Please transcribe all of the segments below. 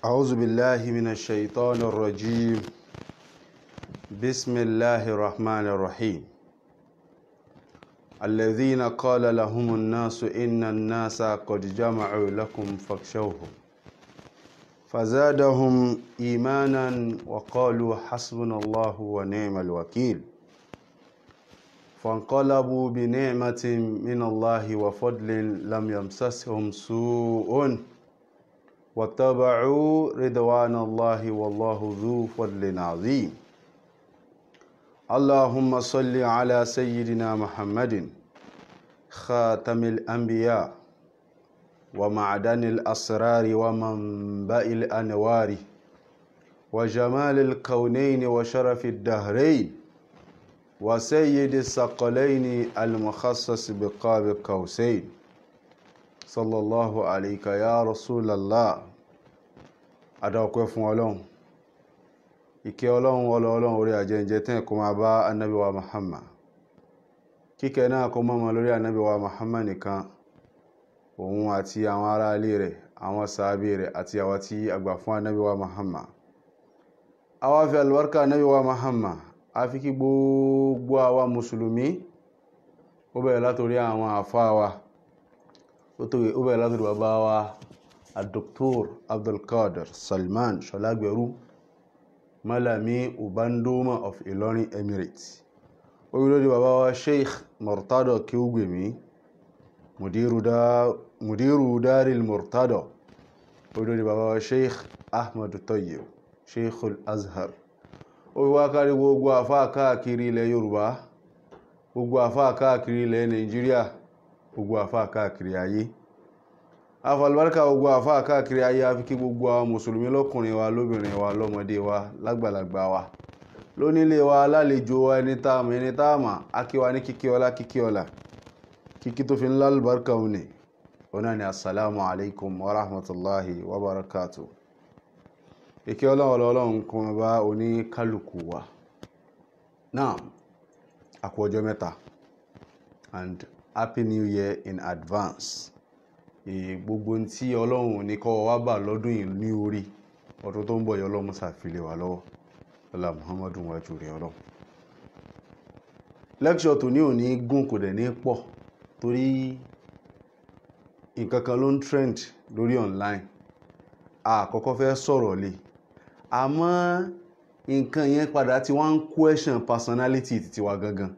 أعوذ بالله من الشيطان الرجيم. بسم الله الرحمن الرحيم. الذين قال لهم الناس إن الناس قد جمعوا لكم فاخشوهم فزادهم إيمانا وقالوا حسبنا الله ونعم الوكيل فانقلبوا بنعمة من الله وفضل لم يمسسهم سوء واتبعوا رضوان الله والله ذو فضل عظيم. اللهم صل على سيدنا محمد خاتم الأنبياء ومعدن الأسرار ومنبع الأنوار وجمال الكونين وشرف الدهرين وسيد الثقلين المخصص بقاب قوسين صلى الله عليك يا رسول الله. adọ́pẹ́ fún Ọlọ́run, ìkẹ́ Ọlọ́run Ọlọ́run orí àjẹjẹ tẹ́ kó máa bá Ànábì wa Muhammad, kíkẹ́ náà kó máa lórí Ànábì wa Muhammad nìkan, òun àti àwọn ará ilé rẹ̀, àwọn sàhábé rẹ̀ àti àwa tí a gbà fún Ànábì wa Muhammad. Àwa fi albarka Ànábì wa Muhammad a fi kí gbogbo àwa mùsùlùmí, ó bẹ̀rẹ̀ látorí àwọn àfáà wa, ó bẹ̀rẹ̀ látorí bàbá wa Dr. Abdulkadir Salman Ṣọlágbẹ̀rú Malami Ubandoma of Ilorin Emirates, ó bí lórí bàbá wa Sheikh Murtada Kéwúgbèmí Mudiru Daril Murtada, ó bí lórí bàbá wa Sheikh Ahmad Tayyib Sheikhul Azhar, ó bí wá kárí gbogbo àfáà káàkiri ilẹ̀ Yorùbá, gbogbo àfáà káàkiri ilẹ̀ Nàìjíríà, gbogbo àfáà káàkiri ayé. Afalbarka gbogbo àfáà káàkiri ayé, a fi kí gbogbo àwọn mùsùlùmí lọ́kùnrin wa, lóbìnrin wa, lọ́mọdé wa, lágbàlagbà wa, lónílé wa, lálejò wa, ẹni táàmà, akíwa ní kíkí ọlá, kíkí tó fi ń lálùbárkà òní, ọ̀nà ni assalamu alaikum wa rahmatullahi wa barakatuh. Ìkẹ́ Ọlọ́run kó bá oní kálùkù wa. Now, a kú ọjọ́ mẹ́ta and happy new year in advance. Gbogbo tí Ọlọ́run ní kó wá bá lọ́dún yìí ní orí ọdún tó ń bọ̀, Ọlọ́run ṣàfilé wa lọ́wọ́. Ọlá Muhammadu wájú rẹ̀ Ọlọ́run. Lecture tó ní òní gùn kò dẹ̀ ní pọ̀ torí nǹkan kan ló ń trend lórí online. Àkọ́kọ́ fẹ́ sọ̀rọ̀ lé, àmọ́ nǹkan yẹn padà tí wọ́n ń question personality ti wa gangan.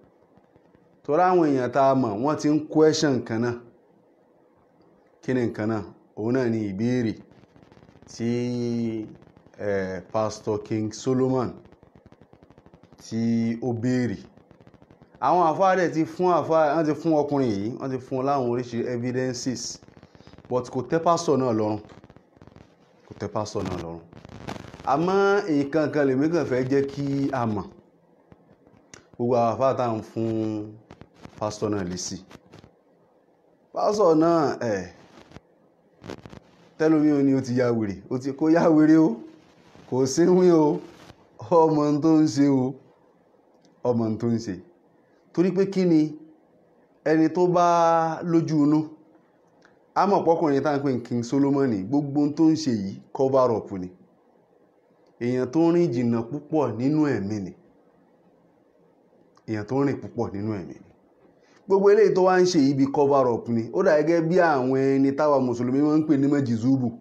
Torí àwọn èèyàn tá a mọ̀ wọ́n ti ń question nǹkan náà. Kí ni nǹkan náà? Òun náà ni ìbéèrè tí Pastor King Solomon tí ó béèrè. Àwọn àfáà rẹ̀ ti fún wọ́n ti fún ọkùnrin yìí, wọ́n ti fún láwọn oríṣiríṣi evidences, but kò tẹ́ pastor náà lọ́rùn. Àmọ́ nǹkan kan lèmi kàn fẹ́ jẹ́ kí a mọ̀. Gbogbo àwọn àfáà tá ń fún pastor náà lésì. Pastor náà tẹ́lómi ò ní ó ti ya wèrè, ó ti kó ya wèrè o, kò síwín o, ọmọ tó ń ṣe o, ọmọ tó ń ṣe. Torí pé kí ni ẹni tó bá lójú inú, a mọ̀ pọ́kùnrin tá ń pè King Solomon ní gbogbo tó ń ṣe yìí cover up ni. Èèyàn tó ń rìn jìnnà púpọ̀ nínú ẹ̀mí ni. Gbogbo eléyìí tó wá ń ṣe ibi cover up ni. Ó dà gẹ́gẹ́ bí àwọn ẹni táwa mùsùlùmí wọ́n ń pè ní Májízúbù.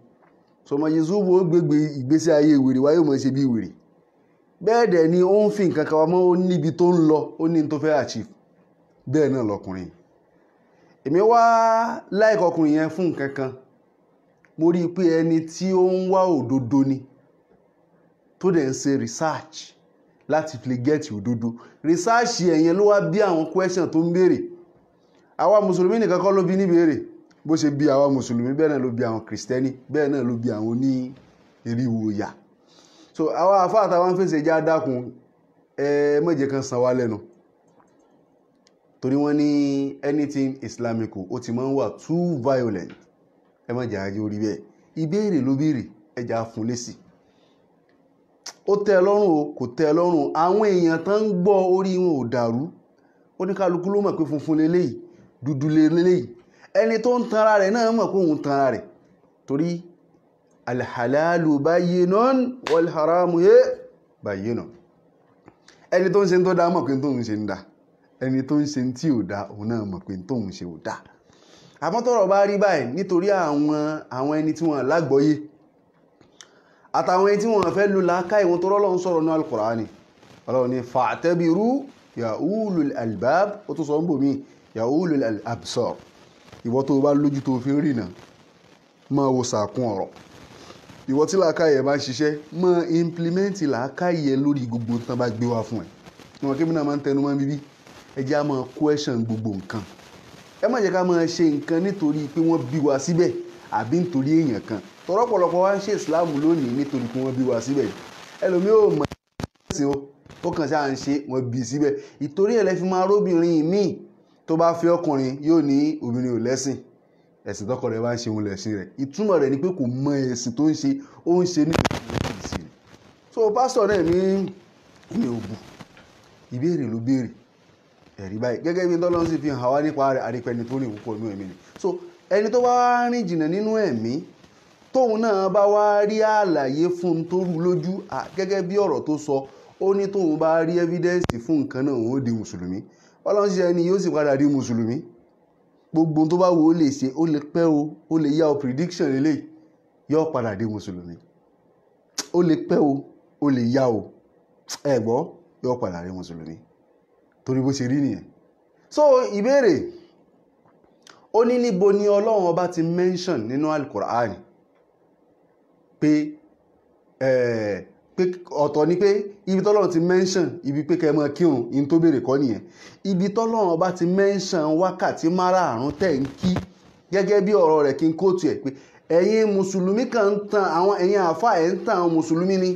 So Májízúbù ó gbégbé ìgbésí ayé wèrè, wáyé ó mọ̀ ṣe bí wèrè. Bẹ́ẹ̀ dẹ̀ ni ó ń fi nǹkan kan mọ́, ó níbi tó ń lọ, ó ní tó fẹ́ achieve. Bẹ́ẹ̀ náà lọkùnrin. Èmi wá like ọkùnrin yẹn fún nǹkan kan. Mo rí i pé ẹni tí ó ń wá òdodo ni, tó dẹ̀ ń ṣe research láti fi get òdodo. Research ẹ̀yẹn ló wá bí àwọn question tó ń béèrè. Àwa mùsùlùmí nìkan kọ́ ló bí ní béèrè. Bó ṣe bí àwa mùsùlùmí, bẹ́ẹ̀ náà ló bí àwọn kìrìsìtẹ́nì, bẹ́ẹ̀ náà ló bí àwọn oní eriwo ìyà. So àwa àfáà táwọn fèsì já dákun, má jẹ́ kan san wá lẹ́nu. Torí wọ́n ní anything Islamic ó ti máa ń wà too violent. Ẹ má jẹ́ ajé orí bẹ́ẹ̀. Ìbéèrè ló béèrè, ẹja fún lésì. Ó tẹ́ lọ́rùn o, kò tẹ́ lọ́rùn. Àwọn èèyàn tán ń gbọ́ orí wọn ò dàrú. Oníkálukú ló mọ̀ pé funfun leléyìí, dúdú leléyìí. Ẹni tó ń tanra rẹ̀ náà mọ̀ pé òun tanra rẹ̀. Torí alhalalu bayyinun wal haramu bayyinun. Ẹni tó ń ṣe tó dá mọ̀ pé tó ń ṣe ń dá, ẹni tó ń ṣe tí ò dá òun náà mọ̀ pé tó ń ṣe ò dá. Àmọ́ tọ́rọ̀ bá rí báyìí nítorí àwọn ẹni tí wọ́n lágbọ́yé àtàwọn ẹni tí wọ́n fẹ́ lò làákàyè wọn tó rọ́lọ́run sọ̀rọ̀ ní al-Qur'ani. Ọlọ́run ní fa'tabiru ya ulul albab, ó tó sọ ń bò mí ya ulul absar. Ìwọ tó bá lójú tó fi ń rìnà máa wo sàkún ọ̀rọ̀. Ìwọ tí làákàyè bá ń ṣiṣẹ́ máa implement làákàyè lórí gbogbo tán bá gbé wá fún ẹ. Ìwọ̀n kí mi náà máa ń tẹnu mọ́ bíbí ẹ jẹ́ á máa question gbogbo nǹkan. Ẹ má jẹ́ ká máa ṣe nǹkan nítorí pé wọ́n bí wa síbẹ̀ àbí nítorí èèyàn kan. Tọ́rọ̀pọ̀lọpọ̀ wá ń ṣe ìsìláàmù lónìí nítorí pé wọ́n bí wa síbẹ̀. Ẹlòmíì ò mọ̀ ẹ̀sìn ó kàn ṣáà ń ṣe wọ́n bí síbẹ̀. Ìtorí ẹ̀ lẹ́ fi máa róbìnrin míì tó bá fẹ́ ọkùnrin yóò ní obìnrin ò lẹ́sìn, ẹ̀sìn tọkọ rẹ̀ bá ń ṣe òun lẹ̀sìn rẹ̀. Ìtumọ̀ rẹ̀ ni pé kò mọ ẹ̀sìn tó ń ṣe, ó ń ṣe ní ìsìn rẹ̀. So pásítọ̀ náà ní ìmì òbù ìbéèrè ló béèrè ẹ̀rí báyìí gẹ́gẹ́ bí tọ́lọ́run sì fi hàn wá nípa àrípẹ́ni tó rìn púpọ̀ nínú ẹ̀mí ni. So ẹni tó bá rìn jìnnà nínú ẹ̀mí tóun náà bá wá rí àlàyé fún un tó rú lójú gẹ́gẹ́ bí ọ̀rọ̀ tó sọ, ó ní tóun bá rí evidence fún nǹkan náà òun ó di mùsùlùmí. Ọlọ́run ṣiṣẹ́ ẹni yóò sì padà di mùsùlùmí. Gbogbo tó bá wo ó lè ṣe, ó lè pẹ́ o, ó lè yá o prediction lélẹ̀ yóò padà di mùsùlùmí. Ó lè pẹ́ o, ó lè yá o, ẹ gbọ́ yóò padà di mùsùlùmí torí bó ṣe rí nìyẹn. So ìbéèrè ó ní níbo ni Ọlọ́run ọba ti mention nínú al-Qur'ani pé ọ̀tọ̀ ni pé ibi tọ́lọ́run ti mention ibi pé kẹ́ mọ́ kírun in tó béèrè kọ́ nìyẹn. Ibi tọ́lọ́run ọba ti mention wákàtí márààrún tẹ̀ ń kí gẹ́gẹ́ bí ọ̀rọ̀ rẹ̀ kí n kóòtù ẹ̀ pé ẹ̀yin mùsùlùmí kan ń tan àwọn ẹ̀yin àfáà ẹ̀ ń tan àwọn mùsùlùmí ni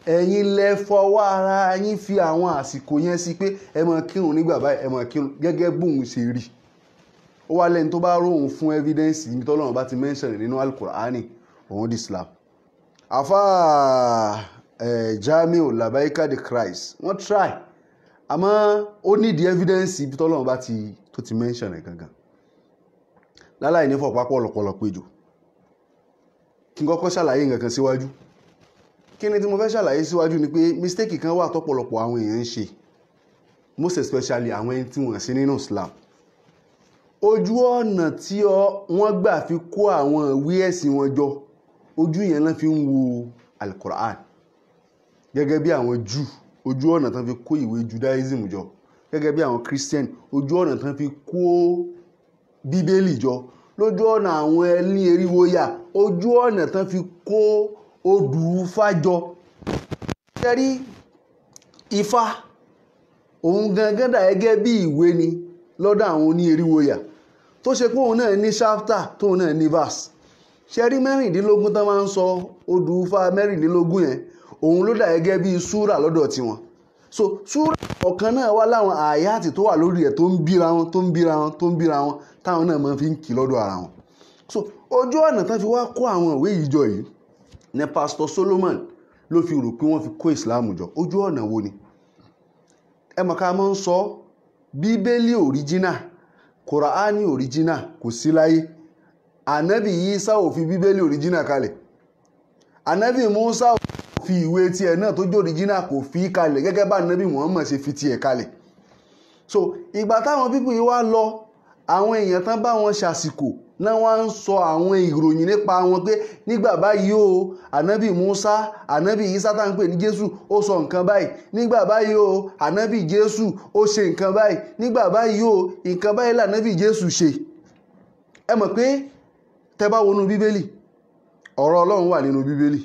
ẹ̀yin lẹ fọwọ́ ara yín fi àwọn àsìkò yẹn sí pé ẹ máa kírun nígbà báyìí, ẹ máa kírun gẹ́gẹ́ bóun ṣe rí. Ó wá lẹ́ni tó bá róhun fún evidence ibi tọ́lọ́run bá ti mention nínú al-Qur'ani òun di Islam. Àfáà Jamiu Labaika the Christ wọ́n try àmọ́ ó need evidence ibi tọ́lọ́run bá tó ti mention ẹ̀ gangan. Láláì ní fọ̀pá pọ̀lọpọ̀lọ péjò kí n kọ́kọ́ ṣàlàyé nǹkan kan síwájú. Kí ni tí mo fẹ́ ṣàlàyé síwájú ni pé mistake kan wà tọ́pọ̀lọpọ̀ àwọn èèyàn ń ṣe, most especially àwọn ẹni tí wọ́n sí nínú Islam. Ojú ọ̀nà tí wọ́n gbà fi kó àwọn ìwé ẹ̀sìn wọn jọ, ojú yẹn náà fi ń wo al-Qur'an. Gẹ́gẹ́ bí àwọn Júù, ojú ọ̀nà tán fi kó ìwé Judaism jọ. Gẹ́gẹ́ bí àwọn Christian, ojú ọ̀nà tán fi kó Bíbélì jọ. Lójú ọ̀nà àwọn ẹni eriwoya, ojú ọ̀nà tán fi kó odù Ifá jọ. Ṣẹ́rí Ifá òun gangan dà gẹ́gẹ́ bí ìwé ni lọ́dọ̀ àwọn oní eriwoya tó ṣe pé òun náà ní chapter tóun náà ní verse. Ṣẹ́rí 16 tán máa ń sọ odù Ifá 16 yẹn òun ló dà gẹ́gẹ́ bí súrà lọ́dọ̀ tiwọn. So súrà ọ̀kan náà wá láwọn àyátì tó wà lórí ẹ̀ tó ń bíra wọn táwọn náà máa fi ń kì lọ́dọ̀ ara wọn. So ojú ọ̀nà tán fi wá kó àwọn ìwé yìí jọ yìí ní Pastor Solomon ló fi rò pé wọ́n fi kó Islam jọ. Ojú ọ̀nà wo ni? Ẹ mọ̀ ká máa ń sọ Bíbélì original, Kùránì original kò sí láyé. Ànábì Ìsá ò fi Bíbélì original kalẹ̀. Ànábì Mùsá ò fi ìwé tiẹ̀ náà tó jẹ́ original kò fi kalẹ̀ gẹ́gẹ́ bá Ànábì Muhammad ṣe fi tiẹ̀ kalẹ̀. So ìgbà táwọn pípù yìí wá lọ, àwọn èèyàn tán bá wọn ṣàsìkò náà wá ń sọ àwọn ìròyìn nípa wọn pé nígbà báyìí o Ànábì Mùsá, Ànábì Ìsá tá ń pè ní Jésù ó sọ nǹkan báyìí, nígbà báyìí o Ànábì Jésù ó ṣe nǹkan báyìí, nígbà báyìí o nǹkan báyìí l'Ànábì Jésù ṣe. Ẹ mọ̀ pé tẹ́ bá wọnú Bíbélì, ọ̀rọ̀ Ọlọ́run wà nínú Bíbélì,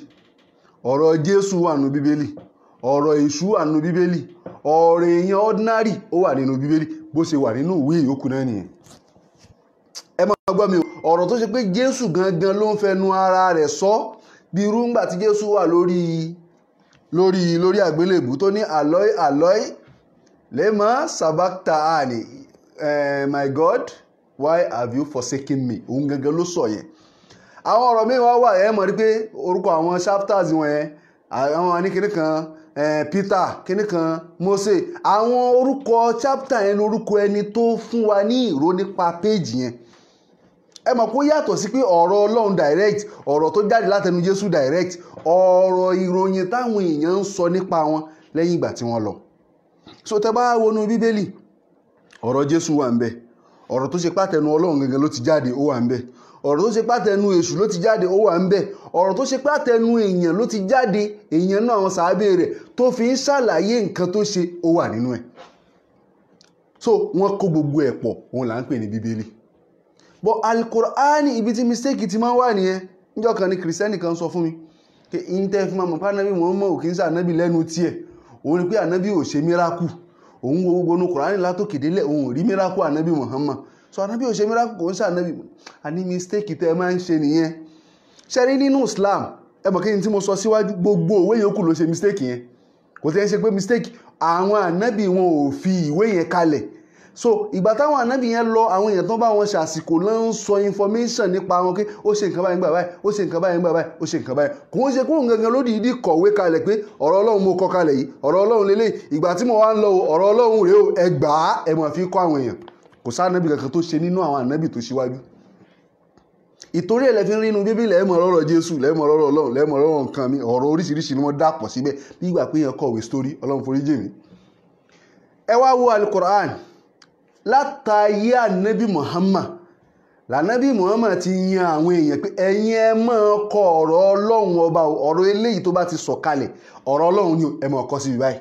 ọ̀rọ̀ Jésù wà nínú Bíbélì, ọ̀rọ̀ Èṣù wà nínú Bíbélì, ọ̀rọ̀ èèyàn ordinary ó wà nínú Bíbélì bó ṣe wà nínú ìwé ìyókù náà nìyẹn. Ẹ máa gbọ́ mi o, ọ̀rọ̀ tó ṣe pé Jésù gangan ló ń fẹnu ara rẹ̀ sọ bí irú ńgbà tí Jésù wà lórí àgbélébù tó ní Àlọ́ì lema sabachthani, my God why have you forsaken me? Òun gangan ló sọ yẹn. Àwọn ọ̀rọ̀ mi wá wà ẹ mọ̀ rí pé orúkọ àwọn chapters wọn yẹn àwọn ní kíní kan Peter kíní kan Mose, àwọn orúkọ chapter yẹn lórúkọ ẹni tó fún wa ní ìró nípa page yẹn. ẹ mọ̀ kó yàtọ̀ sí pé ọ̀rọ̀ Ọlọ́run direct, ọ̀rọ̀ tó jáde látẹnu Jésù direct, ọ̀rọ̀ ìròyìn táwọn èèyàn ń sọ nípa wọn lẹ́yìn ìgbà tí wọ́n lọ. So tẹ́ bá wọnú Bíbélì, ọ̀rọ̀ Jésù wà ń bẹ, ọ̀rọ̀ tó ṣe pátẹnu Ọlọ́run gangan ló ti jáde ó wà ń bẹ, ọ̀rọ̀ tó ṣe pátẹnu èṣù ló ti jáde ó wà ń bẹ, ọ̀rọ̀ tó ṣe pátẹnu èèyàn ló ti jáde, èèyàn náà àwọn sàábé rẹ̀ tó fi ń ṣàlàyé nǹkan tó ṣe ó wà nínú ẹ̀. So wọ́n kó gbogbo ẹ̀ pọ̀, òun là ń pè ní Bíbélì. But Al-Qur'ani ibi tí mistake ti máa ń wà nìyẹn. Níjọ́ kan ni kìrìsìtẹ́nì kan sọ fún mi pé ìntẹ́ fi máa mọ̀ pé ànábì Muhammad ò kì í ṣe ànábì lẹ́nu tiẹ̀, òun ni pé ànábì ò ṣe miracle, òun wo gbogbo nu Qur'ani látòkè délẹ̀ òun ò rí miracle ànábì Muhammad, so ànábì ò ṣe miracle kò ń ṣe ànábì. Àní mistake tẹ́ ẹ máa ń ṣe nìyẹn. Ṣé rí nínú Islam ẹ mọ̀ kí ni tí mo sọ síwájú, gbogbo òwe yòókù ló ṣe mistake yẹn, kò tẹ́ ẹ ṣe pé mistake àwọn ànábì wọn ò fi ìwé yẹn kalẹ̀. So ìgbà táwọn ànábì yẹn lọ, àwọn èèyàn tó bá wọn ṣàsìkò ló ń sọ information nípa wọn pé ó ṣe nǹkan báyìí nígbà báyìí, ó ṣe nǹkan báyìí nígbà báyìí, ó ṣe nǹkan báyìí. Kò ń ṣe kó ń gangan lódì ìdí kọ̀wé kalẹ̀ pé ọ̀rọ̀ Ọlọ́run mo kọ kalẹ̀ yìí, ọ̀rọ̀ Ọlọ́run lélẹ̀, ìgbà tí mo wá ń lọ ọ̀rọ̀ Ọlọ́run rèé o, ẹ gbà á, ẹ mọ̀ fi kọ́ àwọn èèyàn. Kò sá ànábì kankan tó ṣe nínú àwọn ànábì tó ṣíwájú. Ìtorí ẹ̀ lẹ fi ń rí inú Bíbélì lẹ́mọ̀ ọ̀rọ̀ Jésù, lẹ́mọ̀ ọ̀rọ̀ Ọlọ́run, lẹ́mọ̀ ọ̀rọ̀ nǹkan mi, ọ̀rọ̀ oríṣiríṣi ni wọ́n dàpọ̀ síbẹ̀ bí ìgbà pé yẹn kọ̀wé story, Ọlọ́run forí jì mí. Ẹ wá wo Al-Qur'an látàyé ànábì Muhammad, lànábì Muhammad ti yan àwọn èèyàn pé ẹ̀yin ẹ máa kọ ọ̀rọ̀ Ọlọ́run ọba, ọ̀rọ̀ eléyìí tó bá ti sọ̀kalẹ̀ ọ̀rọ̀ Ọlọ́run ni ẹ máa kọ síbi báyìí.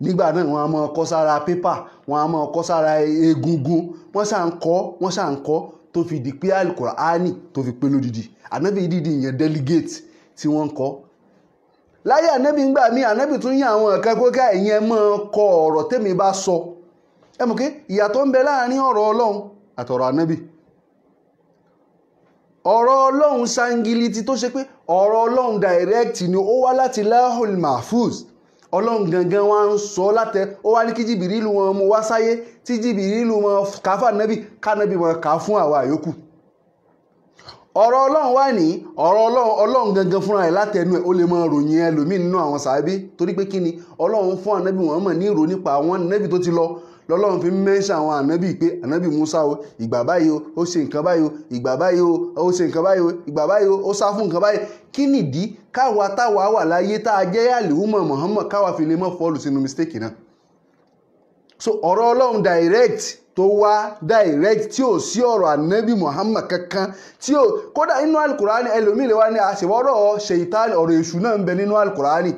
Nígbà náà wọ́n á máa kọ sára pépà, wọ́n á máa kọ sára egungun, wọ́n ṣà ń kọ́ tó fi di pé Al-Qur'ani tó fi pé lódìdí. Ànábì dídì yẹn delegate tí wọ́n ń kọ́. Láyé ànábì ńgbà míì ànábì tún yàn àwọn nǹkan pé ká ẹ̀yin ẹ máa kọ ọ̀rọ̀ tèmi bá sọ. Ẹ mọ̀ pé ìyàtọ̀ ń bẹ láàrin ọ̀rọ̀ Ọlọ́run àtọ̀rọ̀ ànábì. Ọ̀rọ̀ Ọlọ́run sangiliti tó ṣe pé ọ̀rọ̀ Ọlọ́run direct ni ó wá láti Lahul Mahfuz. Ọlọ́run gangan wá ń sọ látẹ, ó wá ní kí Jìbìrìlù wọn mú wá sáyé, tí Jìbìrìlù wọn kà fún ànábì, kánábì wọn kà fún àwa àyókù. Ọ̀rọ̀ Ọlọ́run wà ní ọ̀rọ̀ Ọlọ́run gangan fúnra ẹ̀ látẹnu ẹ̀, ó lè máa ròyìn ẹlòmíì nínú àwọn sàábé, torí pé kí ni Ọlọ́run fún ànábì wọn mọ̀ ní ìrò nípa àwọn ànábì tó ti lọ. Lọ́lọ́run fi mẹ́ńṣà àwọn ànábì pé ànábì Musa o ìgbà báyìí o ó ṣe nǹkan báyìí o, ìgbà báyìí o ó ṣe nǹkan báyìí o, ìgbà báyìí o ó sá fún nǹkan báyìí. Kí nìdí káwa táwa wà láyé tá a jẹ́ àlùmọ̀ Muhammad káwa fi lè mọ́ fọ́ọ̀lù sínú mistake náà. So ọ̀rọ̀ Ọlọ́run direct tó wá direct tí ò sí ọ̀rọ̀ ànábì Muhammad kankan tí ò kódà nínú Al-Qur'ani ẹlòmíì lè wá ní àṣewọ́rọ̀ ṣèyítánì, ọ̀rọ̀ èṣù náà ń bẹ nínú Al-Qur'ani.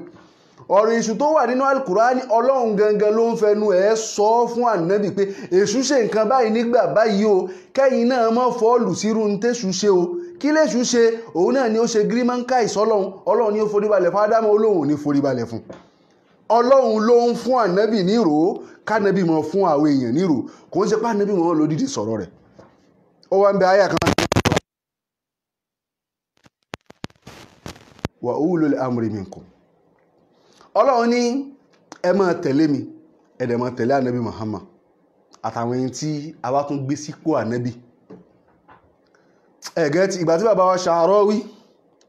Ọ̀rọ̀ èṣù tó wà nínú Al-Qur'ani Ọlọ́run gangan ló ń fẹnu ẹ̀ sọ fún ànábì pé èṣù ṣe nǹkan báyìí nígbà báyìí o, kẹ́yìn náà mọ́ fọ́ọ̀lù sírú ní tẹ́ṣù ṣe o. Kí lèṣù ṣe? Òun náà ni ó ṣe gírímọ́ǹkà ìsọ́lọ́run, Ọlọ́run ni ó foríbalẹ̀ fún Ádámù, Ọlọ́run ò ní foríbalẹ̀ fún. Ọlọ́run ló ń fún ànábì nírò, kánábì mọ́ fún àwọn èèyàn nírò, kò ń ṣe pé ànábì wọn ló dìde sọ̀rọ̀ rẹ̀. Ó wá ń bẹ àyà kan wa ulul amri minkum. Ọlọ́run ní ẹ máa tẹ̀lé mi, ẹ dẹ̀ máa tẹ̀lé ànábì Muhammad àtàwọn ẹni tí a bá tún gbé sípò ànábì. Ẹ̀gẹ́ tí ìgbà tí bàbá wa Ṣàárọ́wí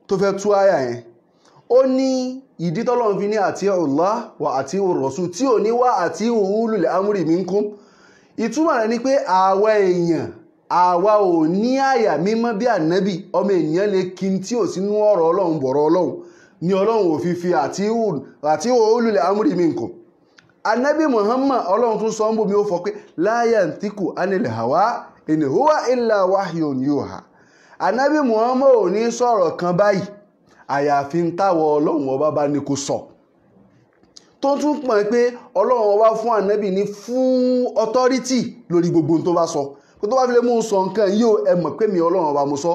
tó fẹ́ tú àyà yẹn, ó ní ìdí tọ́lọ́run fi ní àti Allah wa àti Rasul tí ò ní wá àti ulul amri minkum. Ìtumọ̀ rẹ̀ ni pé àwa èèyàn àwa ò ní àyà mímọ́ bí ànábì, ọmọ ènìyàn lè kí n tí ò sínú ọ̀rọ̀ Ọlọ́run bọ̀rọ̀ Ọlọ́run ni Ọlọ́run ò fi àti ulul amri minkum. Ànábì Muhammad Ọlọ́run tún sọ ń bò mí ó fọ pé la yantiqu anil hawa in huwa illa wahyun yuha. Ànábì Muhammad ò ní sọ̀rọ̀ kan báyìí àyàfi ń táwọ Ọlọ́run ọba bá ní kó sọ. Tó tún pọ̀ pé Ọlọ́run ọba fún ànábì ní fún authority lórí gbogbo tó bá sọ. Kó tó bá fi lè mú sọ nǹkan yìí ó ẹ mọ̀ pé mi Ọlọ́run ọba mo sọ.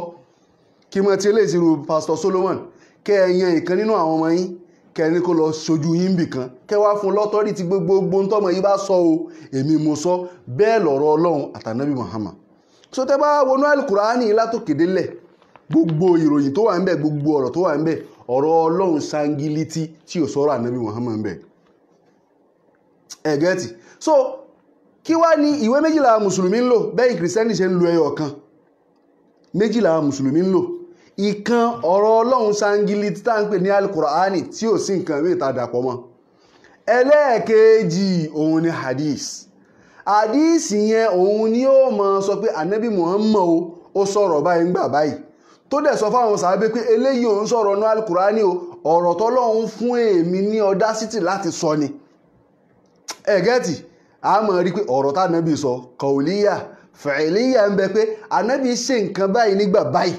Kí mọ̀ tí eléyìí ru Pastor Solomon kẹ́ ẹ yan ìkan nínú àwọn ọmọ yín, kẹ́ ẹ ní kó lọ ṣojú yín bì kan, kẹ́ wá fún l'authority gbogbo tọ́mọ yìí bá sọ o èmi mo sọ. Bẹ́ẹ̀ lọ̀rọ̀ Ọlọ́run àtànábì Muhammad. So tẹ́ bá wọnú Al-Qur'ani látòkè délẹ̀, gbogbo ìròyìn tó wà ń bẹ, gbogbo ọ̀rọ̀ tó wà ń bẹ, ọ̀rọ̀ Ọlọ́run sangiliti tí ò sọ̀rọ̀ ànábì Muhammad ń bẹ. Ẹ̀gẹ́tì. So kí wá ní ìwé méjìlá mùsùlùmí ń lò bẹ́ẹ̀ kìrìsìtẹ́nì ṣe ń lo ẹyọ kan, méjìlá mùsùlùmí ń lò. Ìkan ọ̀rọ̀ Ọlọ́run sangiliti tá ń pè ní Al-Qur'ani tí ò sí nǹkan mìíràn tá dàpọ̀ mọ́. Ẹlẹ́ẹ̀kejì òun ni hadith. Hadith yẹn òun ni ó máa sọ pé ànábì Muhammad o ó sọ̀rọ̀ báyìí ńgbà báyìí tó dẹ̀ sọ fáwọn sàábé pé eléyìí òun sọ̀rọ̀ ní alukurani o ọ̀rọ̀ tọ́lọ́run fún èmi ní ọdásítì láti sọ ni ẹ̀gẹ́tì a mọ̀ rí pé ọ̀rọ̀ tá ànábì sọ kọ̀ọ̀líyà fẹ̀ẹ́líyà ń bẹ pé ànábì ṣe nǹkan báyìí nígbà báyìí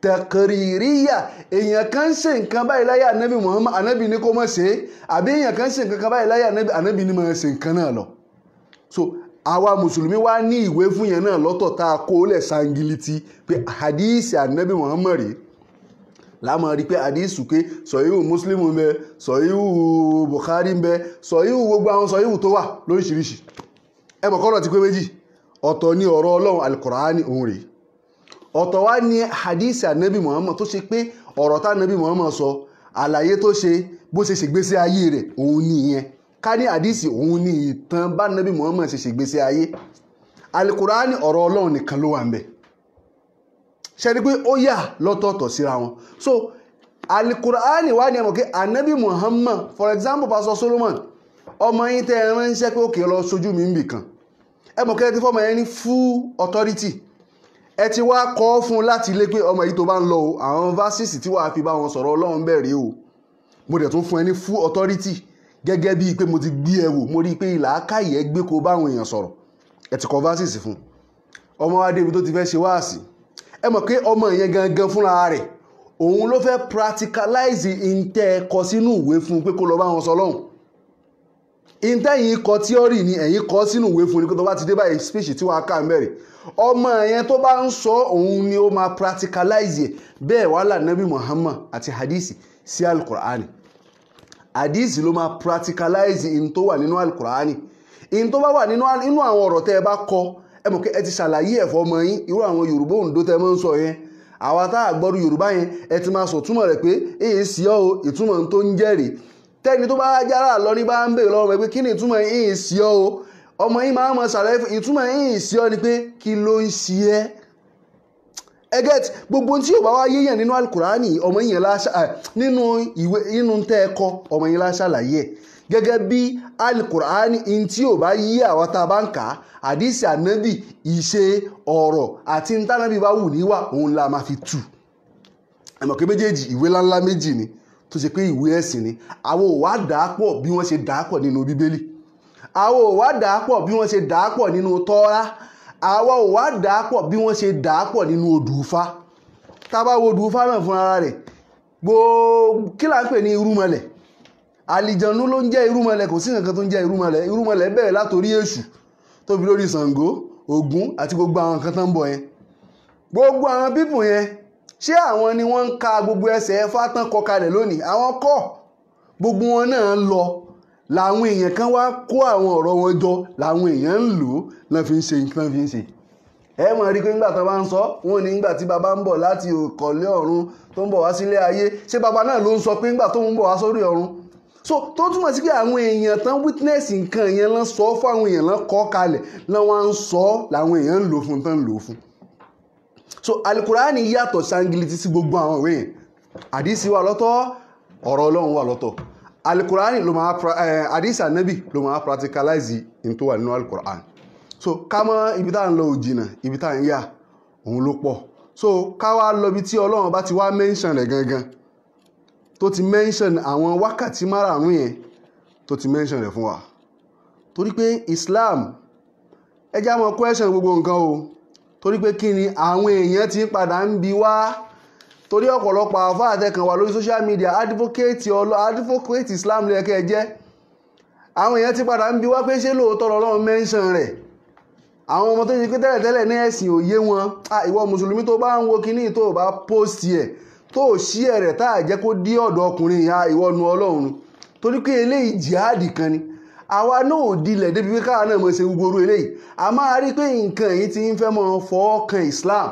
tẹ̀kìrìríyà èèyàn kan ṣe nǹkan báyìí láyé ànábì Muhammad ànábì ní kó má ṣe é àbí èèyàn kan ṣe nǹkan báyìí láyé ànábì ní má ṣe nǹkan náà lọ so àwa mùsùlùmí wá ní ìwé fún yẹn náà lọ́tọ̀ tá a kó lẹ̀ sangiliti pé hadisi ànábì Muhammad rèé láàmú rí pé hadisi pé sọ̀yíwù Muslim ń bẹ sọ̀yíwù Bukhari ń bẹ sọ̀yíwù gbogbo àwọn sọ̀yíwù tó wà lóríṣiríṣi ẹ mọ̀ kọ́rọ̀ ti pé méjì ọ̀tọ̀ ní ọ̀rọ̀ Ọlọ́run alukurani òun rèé ọ̀tọ̀ wá ní hadisi ànábì Muhammad tó ṣe pé ọ̀rọ̀ tá ànábì Muhammad sọ àlàyé tó ṣe bó ṣe ṣègbésí ayé rẹ̀ òun nìyẹn ká ní hadisi òun ní ìtàn bá ànábì Muhammad ṣe ṣègbésí ayé alukurani ọ̀rọ̀ Ọlọ́run nìkan ló wà ń bẹ ṣe ni pé ó yà lọ́tọ̀ọ̀tọ̀ síra wọn so alukurani wá ní ẹmọ pé ànábì Muhammad for example Pastor Solomon ọmọ yín tẹ́ ẹ ránṣẹ́ pé òkè lọ sójú mi ń bì kan ẹmọ kẹ́ ẹ ti fọmọ yẹn ní full authority ẹ ti wá kọ́ fún láti ilé pé ọmọ yìí tó bá ń lọ o àwọn verses tí wàá fi bá wọn sọ̀rọ̀ Ọlọ́run bẹ̀rẹ̀ o mo dẹ̀ tún fún ẹ ní full authority gẹ́gẹ́ bíi pé mo ti gbé ẹ wò mo rí i pé ìlàákàyè ẹ gbé kó báwọn èèyàn sọ̀rọ̀ ẹ ti kọ́ verses fún ọmọ wa débi tó ti fẹ́ ṣe wáàsí ẹ mọ̀ pé ọmọ yẹn gangan fúnra rẹ̀ òun ló fẹ́ practicalize ìntẹ́ ẹ̀kọ́ sínú ìwé fún pé kó lọ bá wọn sọ lọ́hùn ìntẹ́ yìí kọ theory ni ẹ̀yìn kọ sínú ìwé fún ni kó tó bá ti dé báyìí speech tí wàá kà ń bẹ̀rẹ̀ ọmọ yẹn tó bá ń sọ òun ni ó máa practicalize ẹ̀ bẹ́ẹ̀ wàhálà nabi Muhammad àti hadisi sí alukur'ani hadisi ló máa practicalize in tó wà nínú alukur'ani in tó bá wà nínú àwọn ọ̀rọ̀ tẹ́ ẹ bá kọ ẹ mọ̀ pé ẹ ti ṣàlàyé ẹ̀fọ́ ọmọ yín irú àwọn Yorùbá Oǹdó tẹ́ mọ́ ń sọ yẹn àwa tá a gbọ́dọ̀ Yorùbá yẹn ẹ ti máa sọ túmọ̀ rẹ̀ pé èyí sí ọ́ o ìtumọ̀ tó ń jẹ́rìí tẹ́ni tó bá jára lọ ní bá ń bèèrè lọ́wọ́ pé kí ni ìtumọ̀ èyí sí ọ́ o ọmọ yín máa mọ̀ ṣàlàyé fún ìtumọ̀ èyí sí ọ́ ni pé kí ló ń ṣe ẹ́ ẹgẹ́t gbogbo tí yóò bá wá yéèyàn nínú alukurani ọmọ yín nínú ìwé nínú tẹ́ ẹ kọ́ ọmọ yín láṣàlàyé ẹ̀ gẹ́gẹ́ bí alukurani in tí ò bá yí àwọn tá a bá ń kà á àdìsí ànábì ìṣe ọ̀rọ̀ àti ntànábì bá wù níwà òun la máa fi tù ẹ̀mọ̀ pé méjèèjì ìwé ńláńlá méjì ni tó ṣe pé ìwé ẹ̀sìn ni àwọn ò wá dà á pọ̀ bí wọ́n ṣe dà á pọ̀ nínú bíbélì àwọn ò wá dà á pọ̀ bí wọ́n ṣe dà á pọ̀ nínú tọ́ra àwọn ò wá dà á pọ̀ bí wọ́n ṣe dà á pọ̀ nínú odùfá tá a bá wo odùfá náà fún ara rẹ̀ gbogbo kí là ń pè ní irúmọlẹ̀ àlìjànú ló ń jẹ́ irúmọlẹ̀ kò sí nǹkan tó ń jẹ́ irúmọlẹ̀ bẹ̀rẹ̀ látòrí èṣù tó fi lórí Ṣàngó Ògún àti gbogbo àwọn nǹkan tó ń bọ̀ yẹn gbogbo àwọn pípù yẹn ṣé àwọn ni wọ́n ń ka gbogbo ẹsẹ̀ ẹ̀fà tán kọ kalẹ̀ lónìí àwọn kọ́ gbogbo wọn náà ń lọ làwọn èèyàn kan wá kó àwọn ọ̀rọ̀ wọn jọ làwọn èèyàn ń lò lọ́n fi ń ṣe nǹkan fi ń ṣe ẹ mọ̀ rí pé nígbà tó bá ń sọ wọn ní nígbà tí baba ń bọ̀ láti òkọ̀lé ọ̀run tó ń bọ̀ wá sílé ayé ṣé baba náà ló ń sọ pé nígbà tó ń bọ̀ wá sórí ọ̀run so tó túmọ̀ sí pé àwọn èèyàn tán witness nǹkan yẹn lọ́n sọ fún àwọn èèyàn lọ́n kọ́ kalẹ̀ lọ́n wá ń sọ làwọn èèyàn ń lò fún tán ń lò fún so alukurani yàtọ̀ sangiliti sí gbogbo àwọn ìwé yẹn àdìsí wà lọ́tọ̀ ọ̀rọ̀ Ọlọ́run wà lọ́tọ̀ alukurani ló máa àdìsí ànábì ló máa practicalize in tó wà nínú alukurani so ká mọ̀ ibi tá à ń lọ òjìnà ibi tá à ń yà òun ló pọ̀ so ká wá lọ ibi tí Ọlọ́run bá ti wá mention rẹ̀ gangan tó ti mention àwọn wákàtí márààrún yẹn tó ti mention rẹ̀ fún wa torí pé Islam ẹ já mọ́ question gbogbo nǹkan o torí pé kí ni àwọn èèyàn ti ń padà ń bi wá torí ọ̀pọ̀lọpọ̀ àfáà àtẹkàn wà lórí social media advocate Islam lẹ́kẹ́ jẹ́ àwọn èèyàn ti padà ń bi wá pé ṣé lóòótọ́ Ọlọ́run mention rẹ̀ àwọn ọmọ tó ṣe pé tẹ́lẹ̀tẹ́lẹ̀ ní ẹ̀sìn òye wọn ìwọ mùsùlùmí tó bá ń wo kíní tó bá post ẹ̀ tó ṣí ẹ̀rẹ̀ tá à jẹ́ kó dí ọ̀dọ̀ ọkùnrin ìhà ìwọ́nu Ọlọ́run torí pé eléyìí jihadi kan ni àwa náà ò dilẹ̀ débi pé káwa náà mọ̀ ṣe gbogbo orú eléyìí a máa rí pé nǹkan yìí ti ń fẹ́ mọ́ fọ́ kan Islam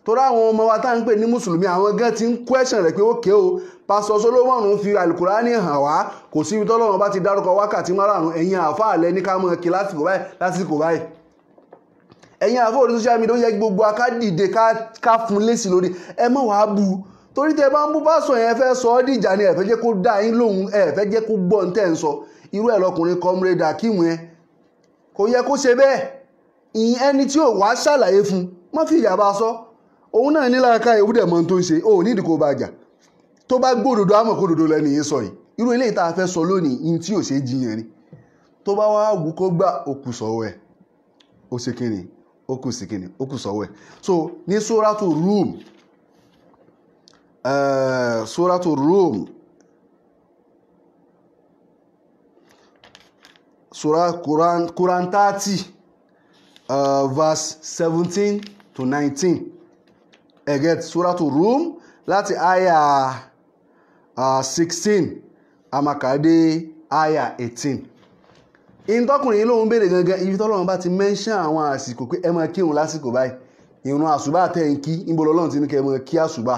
torí àwọn ọmọ wa tá à ń pè ní mùsùlùmí àwọn gan ti ń question rẹ̀ pé ókè o Pastor Solomon ń fi alukurani hàn wá kò síbi tọ́lọ́run bá ti dárúkọ wákàtí márùn-ún ẹ̀yin àáfàá lẹ ní ká mọ̀ kí lásìkò báyìí ẹ̀yin àáfàá orí social media ó yẹ gbogbo aká dìde ká fún lésì lórí ẹ mọ̀ wá bu torí tẹ bá ń bú pásọ yẹn fẹ́ sọ ọ́ dìjà ni ẹ fẹ́ jẹ́ kó dá yín lóhùn ẹ fẹ́ jẹ́ kó gbọ́ ń tẹ̀ ń sọ irú ẹ̀ lọkùnrin comrade Akeem yẹn kò yẹ kó ṣe bẹ́ẹ̀ ìyẹn ẹni tí ò wá ṣàlàyé fún má fi ìyà bá sọ òun náà ní làákàyè ó dẹ̀ mọ tó ń ṣe ó nídìí kó bá jà tó bá gbódòdó àmọ́ kó dòdó lẹ́nu yìí sọ yìí irú eléyìí tá a fẹ́ sọ lónìí ní tí ò ṣe é jiyàn ni tó bá wá wù kó gbà ó kù sọ́wọ́ ẹ̀ ó ṣe kíni ó kù sí kíni ó kù sọ́wọ́ ẹ̀ so ní Suratu Rum Suratu Rum Quran 30 verse 17 to 19 ẹ̀gẹ́t Suratu Rum láti àyà 16 amakade àyà 18 ìtọ́kùnrin lóhun béèrè gangan ibi tọ́lọ́run bá ti mẹ́ńṣán àwọn àsìkò pé ẹ máa kírun lásìkò báyìí ìrun àsùbá tẹ́ ń kí níbo lọ́lọ́run ti ní kẹ́ ẹ máa kí àsùbá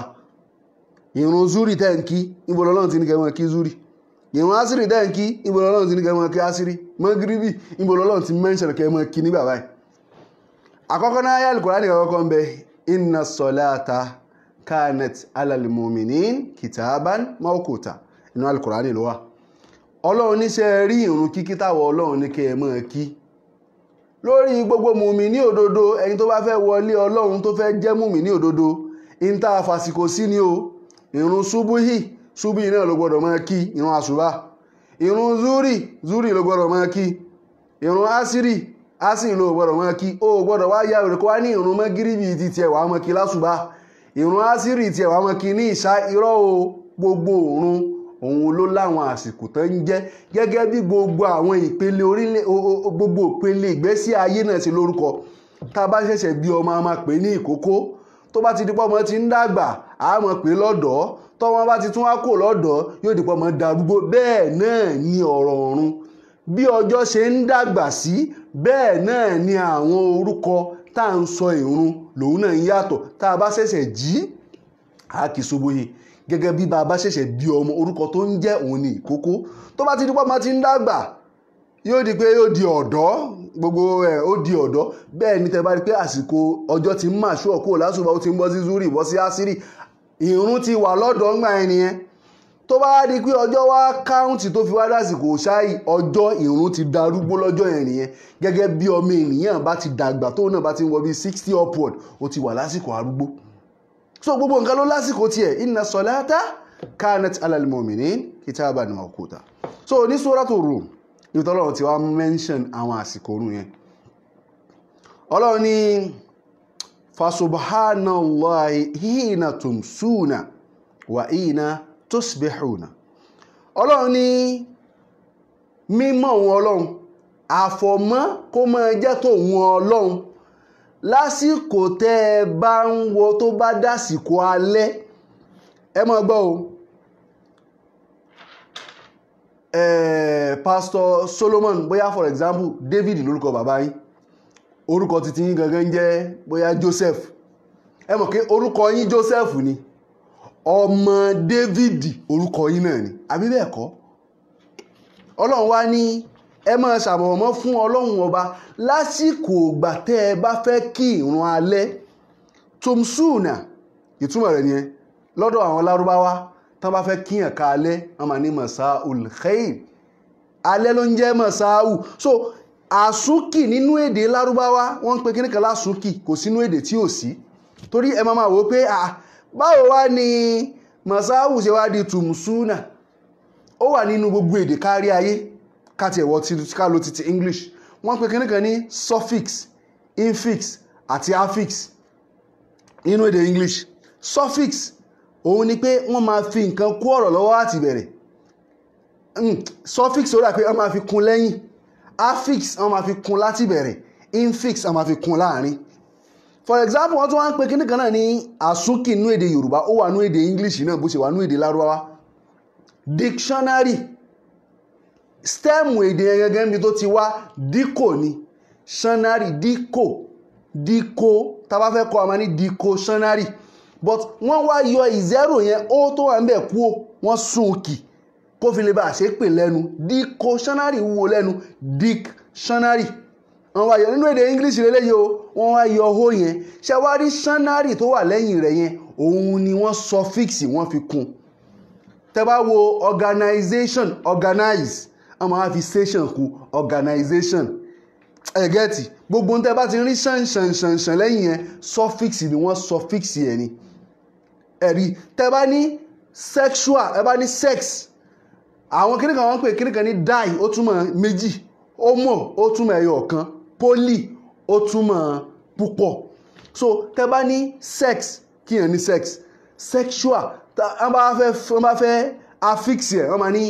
ìrun zúrì tẹ́ ń kí níbo lọ́lọ́run ti ní kẹ́ ẹ máa kí zúrì ìrun asiri tẹ́ ń kí níbo lọ́lọ́run ti ní kẹ́ ẹ máa kí asiri mọ́gíríbì níbo lọ́lọ́run ti mẹ́ńṣán kẹ́ ẹ máa kí nígbà báyìí àkọ́kọ́ náà ayé Al-Qur'ani àkọ́kọ́ ń bẹ inna salata kanat alal mu'minin kitaban mawquta inú Al-Qur'ani ló wà ọlọ́run níṣẹ́ rí ìrun kíkí táwọn ọlọ́run ní kẹ́ ẹ máa kí lórí gbogbo mùmíní òdodo ẹni tó bá fẹ́ wọlé ọlọ́run tó fẹ́ jẹ́ mùmíní òdodo ìta àfàsìkò sí ni o ìrun ṣubúhì náà ló gbọ́dọ̀ máa kí ìrun àṣùbà ìrun zúrì ló gbọ́dọ̀ máa kí ìrun asiri ló gbọ́dọ̀ máa kí ó gbọ́dọ̀ wá yá òrùkọ́ wá ní ìrun mọ́gíríbì ti tiẹ̀ wàá máa kí lásùbà ìrun asiri tiẹ̀ wàá máa kí ní ìṣá irọ́ o gbogbo òrun òun ló láwọn àsìkò tó ń jẹ́ gẹ́gẹ́ bí gbogbo àwọn ìpele gbogbo ìpele ìgbésí ayé náà sí lórúkọ tá a bá ṣẹ̀ṣẹ̀ bí ọmọ a máa pè ní ìkókó tó bá ti di pọ́ ọmọ ti ń dàgbà a máa pè lọ́dọ̀ tọ́wọ́n bá ti tún wá kò lọ́dọ̀ yóò di pọ́ ọmọ darúgbó bẹ́ẹ̀ náà ni ọ̀rọ̀ ọ̀run bí ọjọ́ ṣe ń dàgbà sí bẹ́ẹ̀ náà ni àwọn orúkọ tá à ń sọ ìrun lòun náà ń yàtọ̀ tá a bá ṣẹ̀ṣẹ̀ jí a kì í ṣubúyì gẹ́gẹ́ bí bàbá ṣẹ̀ṣẹ̀ bí ọmọ orúkọ tó ń jẹ́ òun ní ìkókó tó bá ti di pọ́ ọmọ ti ń dàgbà yóò di pé yóò di ọ̀dọ́ gbogbo ẹ̀ ó di ọ̀dọ́ bẹ́ẹ̀ ni tẹ́ bá rí pé àsìkò ọjọ́ ti ń mà ṣú ọ̀kú lásùbà ó ti ń bọ́ sí zúrì bọ́ sí ásírì ìrun ti wà lọ́dọ̀ ńgbà ẹni yẹn tó bá di pé ọjọ́ wá káùntì tó fi wá dásìkò ṣáì ọjọ́ ìrun ti darúgbó lọ́jọ́ yẹn nìyẹn gẹ́gẹ́ bí ọmọ ènìyàn bá ti dàgbà tó náà bá ti ń wọ bí 60 upward ó ti wà lásìkò arúgbó so gbogbo nǹkan ló lásìkò tiẹ̀ inna salata kanat alal mu'minin kitaban mawquta so ní Suratu Rum ìtọ́lọ́run ti wá mention àwọn àsìkò orun yẹn ọlọ́run ní fasubhanallahi hina tumsuna wa hina tusbihuna ọlọ́run ní mímọ́ òun ọlọ́run àfọ̀mọ́ kó máa jẹ́ tòun ọlọ́run lásìkò tẹ́ ẹ bá ń wo tó bá dásìkò alẹ́ ẹ máa gbọ́ o Pastor Solomon bóyá for example David lórúkọ bàbá yín orúkọ títí yín gangan jẹ́ bóyá Joseph ẹ mọ̀ pé orúkọ yín Joseph ni ọmọ David orúkọ yín náà ni àbí bẹ́ẹ̀ kọ́ ọlọ́run wá ní ẹ máa ṣàbọ̀wọ̀mọ́ fún ọlọ́run ọba lásìkò ìgbà tẹ́ ẹ bá fẹ́ kí ìrun alẹ́ tumsuna ìtumọ̀ rẹ̀ nìyẹn lọ́dọ̀ àwọn lárúbáwá tán bá fẹ́ kíyàn ká alẹ́ wọ́n máa ní masaul khair alẹ́ ló ń jẹ́ masaul so àsúnkì nínú èdè lárúbáwá wọ́n ń pe kíníkan lásúnkì kò sínú èdè tí ò sí torí ẹ máa wò pé báwo wá ní masaul ṣe wá di tumsuna ó wà nínú gbogbo èdè kárí ayé káti ẹ̀wọ̀ tí ká ló ti English wọ́n pe kíníkan ní suffix infix àti affix nínú èdè English suffix òun ni pé wọ́n máa fi nǹkan kú ọ̀rọ̀ lọ́wọ́ àti bẹ̀rẹ̀ suffix ó dà pé wọ́n máa fi kún lẹ́yìn affix wọ́n máa fi kún láti bẹ̀rẹ̀ infix wọ́n máa fi kún láàrin for example wọ́n tún wá ń pe kíníkan náà ní àsúnkì nínú èdè Yorùbá ó wà nínú èdè English náà bó ṣe wà nínú èdè Lárúbáwá dictionary stem èdè yẹn gẹ́gẹ́ bí tó ti wá díkò ni ṣánárì díkò tá bá fẹ́ kọ́ a máa ní díkò ṣánárì but wọ́n wá yọ ìzẹ́rò yẹn ó tó wà ń bẹ̀ kú wọ́n sún kì kó fi lè bá ṣe pè lẹ́nu díkò ṣánárì wúwo lẹ́nu dictionary wọ́n wá yọ nínú èdè English lélẹ́yìí o wọ́n wá yọ ó yẹn ṣe wá rí ṣánárì tó wà lẹ́yìn rẹ̀ yẹn òun ni wọ́n suffix wọ́n fi kún tẹ́ bá wo organization organize wọ́n máa fi station kún organization ẹ̀gẹ́tì gbogbo tẹ́ bá ti rí ṣànṣànṣànṣàn lẹ́yìn yẹn suffix ni wọ́n suffix yẹn ni ẹ̀rí. tẹ́ bá ní sexual ẹ bá ní sex àwọn kíní kan wọ́n pè kíní kan ní die ó túmọ̀ méjì, homo ó túmọ̀ ẹyọ kan, poly ó túmọ̀ púpọ̀. so tẹ́ bá ní sex kíyàn ní sex sexual wọ́n bá fẹ́ affix ẹ̀ wọ́n máa ní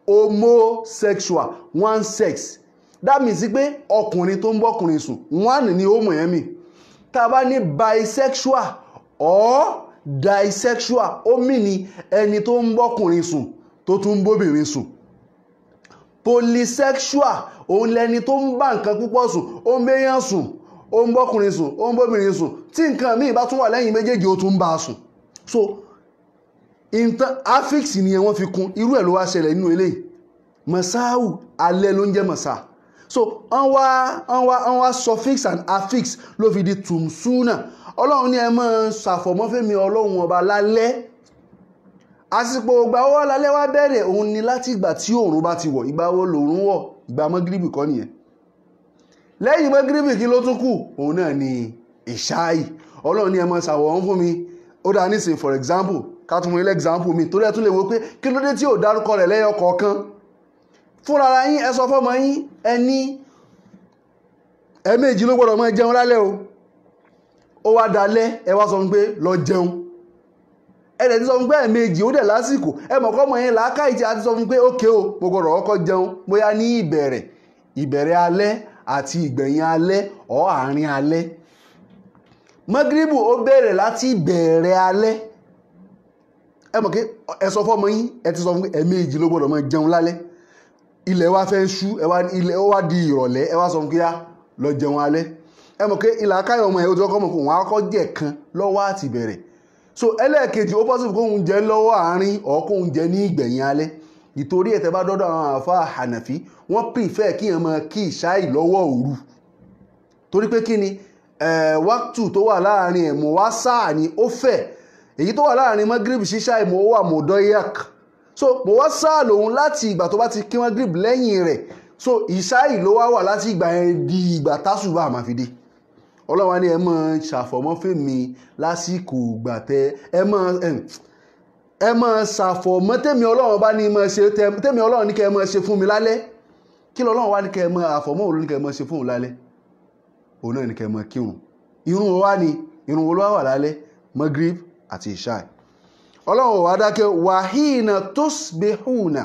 homosexual one sex. that means pé ọkùnrin tó ń bọ́kùnrin sùn one ni homo yẹn mi. tá a bá ní bisexual or disexual ó mì ní ẹni tó ń bọ́kùnrin sùn tó tún ń bóbìnrin sùn. polysexual òun lẹni tó ń bá nǹkan púpọ̀ sùn ó ń béèyàn sùn ó ń bọ́kùnrin sùn ó ń bóbìnrin sùn tí nǹkan míì bá tún wà lẹ́yìn méjèèjì ó tún ń bá a sùn. so affix nìyẹn wọ́n fi kún irú ẹ̀ ló wá ṣẹlẹ̀ nínú eléyìí masáwù alẹ́ ló ń jẹ́ masá. so wọ́n wá suffix and affix ló fi di tùmsúnà. ọlọ́run ní ẹ máa ṣàfọ̀mọ́fẹ́mi ọlọ́run ọba lálẹ́. àsìkò ìgbà wo lálẹ́ wá bẹ̀rẹ̀ òun ni láti ìgbà tí òòrùn bá ti wọ̀. ìgbà wo lòòrùn wọ̀? ìgbà mọ́gíríbì kọ́ nìyẹn. lẹ́yìn mọ́gíríbì kí ló tún kù? òun náà ni ìṣáì. ọlọ́run ní ẹ máa ṣàwọ̀n fún mi. ó dáa nísìnyí for example ká tún mú ilé example mi torí ẹ tún lè wo pé kí ló dé tí ò dárúkọ rẹ̀ lẹ́yọ kọ̀ọ̀kan. fúnra yín ẹ sọ fọ́mọ yín ẹni ẹ̀ẹ̀mejì ló gbọ́dọ̀ máa jẹun lálẹ́ o. ó wá dalẹ́ ẹ wá sọ pé lọ jẹun. ẹ̀rẹ̀ ti sọ pé ẹ̀ẹ̀mejì ó dẹ̀ lásìkò ẹ mọ̀ kọ́mọ yẹn làákàyè tí a ti sọ pé ókè o mo gbọ́dọ̀ kọ́kọ́ jẹun bóyá ní ìbẹ̀rẹ̀ alẹ́ àti ìgbẹ̀yìn alẹ́ ọ̀ àárín alẹ́. mọ́gíríbù ó bẹ̀rẹ̀ láti ìbẹ̀rẹ̀ alẹ́. ẹ mọ̀ kí ẹ sọ fọ́mọ yín ẹ ti sọ pé ẹ̀ẹ̀mejì ló gbọ́dọ̀ máa jẹun lálẹ́. ilẹ̀ wa fẹ́ ṣú ilẹ̀ ó wá di ìrọ̀lẹ́ ẹ wá sọ pé lọ jẹun alẹ́. ẹ mọ̀ pé ìlà káyọ̀ ọmọ ẹ̀ ojú ọkọ̀ mọ̀ kó wọn á kọ́ jẹ̀ kan lọ́wọ́ àti bẹ̀rẹ̀. so ẹlẹ́ẹ̀kejì ó pọ́sibú kóhun jẹ lọ́wọ́ àárín ọ̀ kóhun jẹ ní ìgbẹ̀yìn alẹ́. ìtorí ẹ̀ tẹ́ bá dọ́dọ̀ àwọn àfáà Hànàfí wọ́n prefer kí èèyàn máa kí ìṣáì lọ́wọ́ òru. torí pé kí ni wákùtù tó wà láàárín ẹ̀ mọ̀ wá sáà ni ó fẹ̀. èyí tó wà láàárín Magrib ṣíṣáì mọ̀ ó wà mọ̀dọ́yàk. so mọ̀ wá sáà lòun láti ìgbà tó bá ti kí Magrib lẹ́yìn rẹ̀. so ìṣáì ló wá wà láti ìgbà yẹn di ìgbà tásùbà máa fi dé. ọlọ́wà ni ẹ máa ṣàfọ̀mọ́ fèmí lásìkò ìgbà ẹ máa ṣàfọ̀mọ́ tèmi ọlọ́run bá ní máa ṣe tèmi ọlọ́run ní kẹ́ ẹ máa ṣe fún mi lálẹ́. kí lọ́lọ́run wá ní kẹ́ ẹ máa àfọ̀mọ́ òun ní kẹ́ ẹ máa ṣe fún òun lálẹ́. òun náà ní kẹ́ ẹ máa kírun. irun wa ni irun wo ló wà lálẹ́? Magrib àti ìṣáì. ọlọ́run wá dákẹ́ wàhíìnà tusbihuna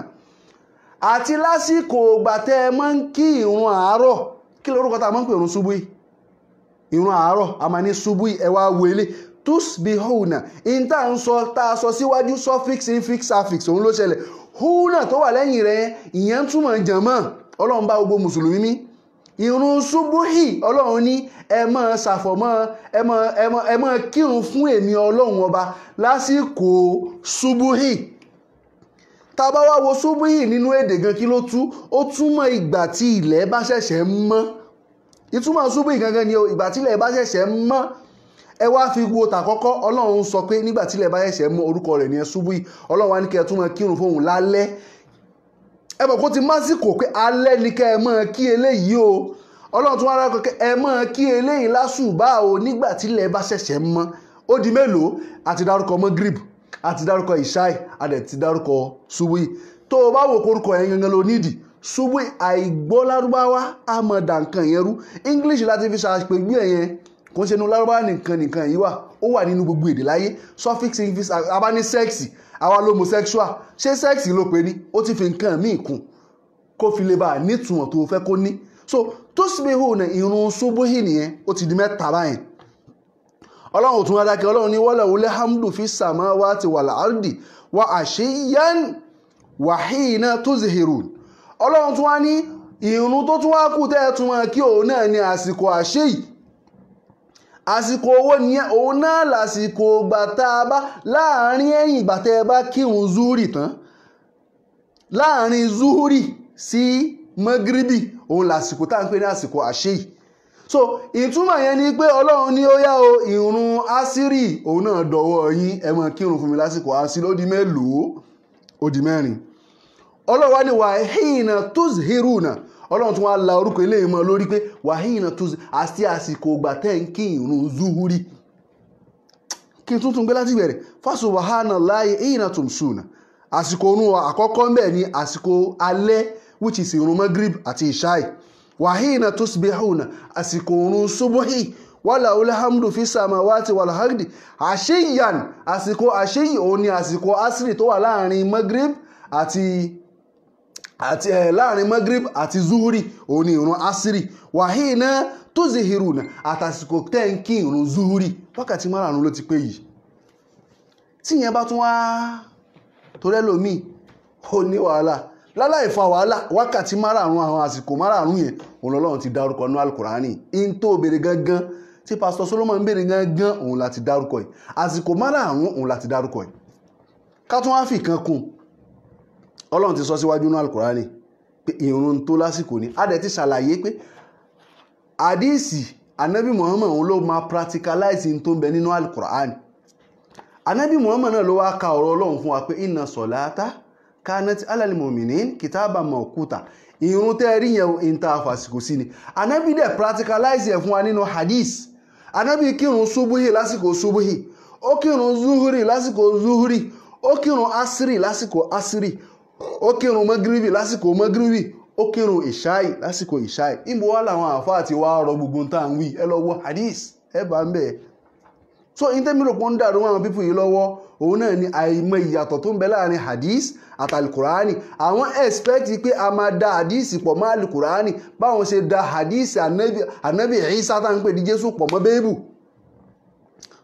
àti lásìkò ìgbà tẹ́ ẹ máa ń kí irun àárọ̀. kí lórúkọ tá a máa ń pè irun ṣubú yìí? irun àárọ̀ a máa ní ṣubú yìí ẹ wá wọlé tusbihuna ìta ń sọ tá a sọ síwájú suffix infix affix òun ló ṣẹlẹ̀. húnà tó wà lẹ́yìn rẹ̀ ìyẹn túmọ̀ jàmọ́ ọlọ́run bá gbogbo mùsùlùmí mi. irun ṣubúhì ọlọ́run ní ẹ máa ṣàfọ̀mọ́ ẹ máa kírun fún èmi ọlọ́run ọba lásìkò ṣubúhì. tá a bá wá wo ṣubúhì nínú èdè gan kí ló tú? ó túmọ̀ ìgbà tí ilẹ̀ bá ṣẹ̀ṣẹ̀ mọ́. ìtumọ̀ ṣubúhì gangan ni ìgbà tí ilẹ̀ bá ṣẹ̀ṣẹ̀ mọ́. ẹ wá fi wo tàkọ́kọ́ ọlọ́run sọ pé nígbà tí ilẹ̀ bá ṣẹ̀ṣẹ̀ mọ́ orúkọ rẹ̀ ní ẹ ṣubúhì. ọlọ́run wá ní kẹ́ ẹ tún máa kírun fóun lálẹ́. ẹ mọ̀ kó ti másìkò pé alẹ́ ni kẹ́ ẹ máa kí eléyìí o. ọlọ́run tún wá rárá kẹ́ ẹ máa kí eléyìí lásùbà o nígbà tí ilẹ̀ bá ṣẹ̀ṣẹ̀ mọ́. ó di mélòó? àti dárúkọ Magrib àti dárúkọ ìṣáì àti ti dárúkọ ṣubúhì. tó o bá wò kórúkọ yẹn gangan ló nídìí. ṣubúhì àìgbọ́ lárúbáwá á mọ̀ dà nǹkan yẹn rú. English láti fi ṣàpèjú ẹ̀ yẹn kò ń ṣe inú lárúbáwá nìkan yìí wà. ó wà nínú gbogbo èdè láyé. suffix infix àbá ní sẹ́ẹ̀sì àwa lhomosexual ṣé sẹ́ẹ̀sì ló pe ní? ó ti fi nǹkan míì kún kó fi lè bá a nítumọ̀ tó fẹ́ kó ní. so tusbihuna irun ṣubúhì nìyẹn ó ti di mẹ́ta báyìí. ọlọ́run tún wá dákẹ́ ọlọ́run ní walahul hamdu fi samawati wal ardi wa ashiyan wa hina tuzhirun. ọlọ́run tún wá ní irun tó tún wá kù tẹ́ ẹ tún máa kí òun náà ní àsìkò àṣeyì. àsìkò owó nìyẹn òun náà lásìkò gbàtà bá láàrin ẹ̀yìn ìgbà tẹ́ ẹ bá kírun zuhuri tán láàrin zuhuri sí magribi òun lásìkò tá à ń pè ní àsìkò àṣeyì. so ìtumọ̀ yẹn ni pé ọlọ́run ní ó yá o ìrun asiri òun náà dọ̀wọ́ yín ẹ máa kírun fún mi lásìkò asiri. ó di mélòó? ó di mẹ́rin. ọlọ́run wá ní wà híìnà tuzhiruna ọlọ́run tún wá la orúkọ eléyìí mọ́ lórí pé wàhíìnà tó àti àsìkò ògbà tẹ́ ń kí ìrun zuhuri kí n tuntun gbé láti bẹ̀rẹ̀ fasubhanallahi hina tumsuna àsìkò òun àkọ́kọ́ ń bẹ̀ ní àsìkò alẹ́ which is ìrun magrib àti ìṣáì wàhíìnà tusbihuna àsìkò òun subuhi walahul hamdu fi samawati wal ardi àṣeyàn àsìkò àṣeyì òun ni àsìkò asiri tó wà láàrin magrib àti láàrin magrib àti zuhuri òun ni ìrun asiri wàhíìnà tuzhiruna àtàsìkò tẹ́ǹkì ìrun zuhuri wákàtí márùn-ún ló ti pé yìí tí yẹn bá tún wá torẹ́lòmíì ó ní wàhálà láláì fa wàhálà wákàtí márùn-ún àwọn àsìkò márùn-ún yẹn òun lọ́lọ́run ti dárúkọ ní alukurani in tó béèrè gangan tí Pastor Solomon ń béèrè gangan òun láti dárúkọ yìí àsìkò márùn-ún òun láti dárúkọ yìí ká tún wá fi kan kún ọlọ́run ti sọ síwájú ní alukurani pé ìrun tó lásìkò ni a dẹ̀ ti ṣàlàyé pé àdíìsì anabi Muhammad òun ló máa practicalize in tó ń bẹ nínú alukurani anabi Muhammad náà ló wá ka ọ̀rọ̀ ọlọ́run fún wa pé inna solata kanat alal mu'minin kitaban mawquta ìrun tẹ́ rí yẹn ìta àfàsìkò sí ni anabi dẹ̀ practicalize ẹ̀ fún wa nínú hadith anabi kírun subuhi lásìkò subuhi ó kírun zuhuri lásìkò zuhuri ó kírun asiri lásìkò asiri ó kírun magribi lásìkò magribi ó kírun ìṣáì lásìkò ìṣáì ìbò wà láwọn àfáà tí wàá rọ gbogbo tá à ń wí ẹ lọ wo hadith ẹ bá ń bẹ̀ so intẹ́mìlò pọ́n dàrú àwọn pípù yìí lọ́wọ́ òun náà ni àìmọ̀ ìyàtọ̀ tó ń bẹ láàrin hadith àtàlùkùránì àwọn expect pé a máa da hadith pọ̀ mọ́ àlùkùránì báwọn ṣe da hadith ànábì Ìsá tá ń pè ní Jésù pọ̀ mọ́ bẹ́ẹ̀bù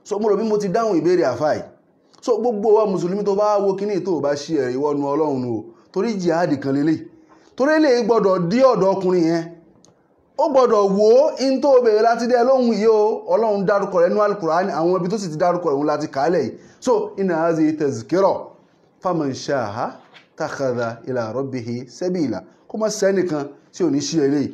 so mo rò bí mo ti dáhùn ìbéèrè àfáì so gbogbo wa mùsùlùmí tó bá wo kíní tó bá ṣe ẹ̀ ìwọ́nu ọlọ́run o torí jihad kan lélẹ̀ torí lè gbọ́dọ̀ dí ọ̀dọ̀ ọkùnrin yẹn ó gbọ́dọ̀ wò ó in tó bèèrè láti dẹ́ lóhun yìí o ọlọ́run dárúkọ rẹ̀ nínú alukurani àwọn ibi tó sì ti dárúkọ rẹ̀ òun láti kàálẹ̀ yìí so inna hazihi tazkira faman sha'a takhadha ila rabbihi sabila kó má sẹ́nìkan tí ò ní ṣí eléyìí